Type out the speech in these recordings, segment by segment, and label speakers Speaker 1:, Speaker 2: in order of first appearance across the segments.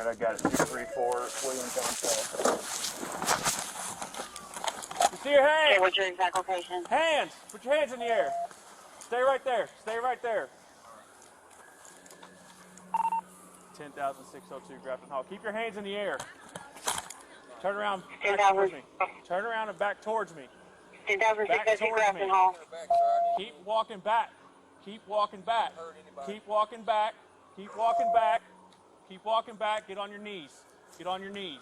Speaker 1: Alright, I got it. 234 William John Paul. You see your hands?
Speaker 2: Okay, what's your exact location?
Speaker 1: Hands! Put your hands in the air. Stay right there. Stay right there. 10,602 Grafton Hall. Keep your hands in the air. Turn around, back towards me. Turn around and back towards me.
Speaker 2: 10,602 Grafton Hall.
Speaker 1: Keep walking back. Keep walking back. Keep walking back. Keep walking back. Keep walking back. Get on your knees. Get on your knees.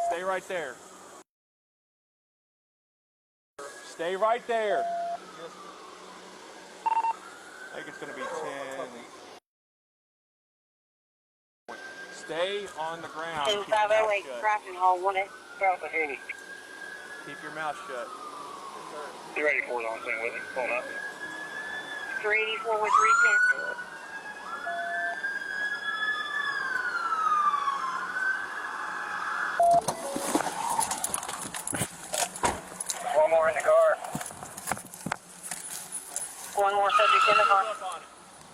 Speaker 1: Stay right there. Stay right there. I think it's going to be 10. Stay on the ground.
Speaker 2: 10508 Grafton Hall, 1-8.
Speaker 1: Keep your mouth shut.
Speaker 3: 384 is on scene with him. Pulling up.
Speaker 2: 384 with 310.
Speaker 3: One more in the car.
Speaker 2: One more subject in the car.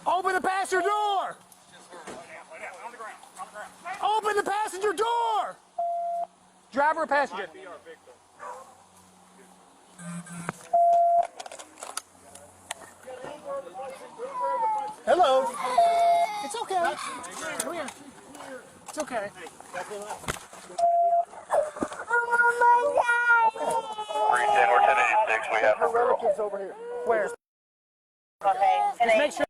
Speaker 1: Open the passenger door!
Speaker 3: On the ground.
Speaker 1: Open the passenger door! Driver or passenger? Hello. It's okay. Come here. It's okay.
Speaker 3: 310, we're 1086. We have
Speaker 1: Her relatives over here. Where?
Speaker 2: Okay,
Speaker 1: Just make sure.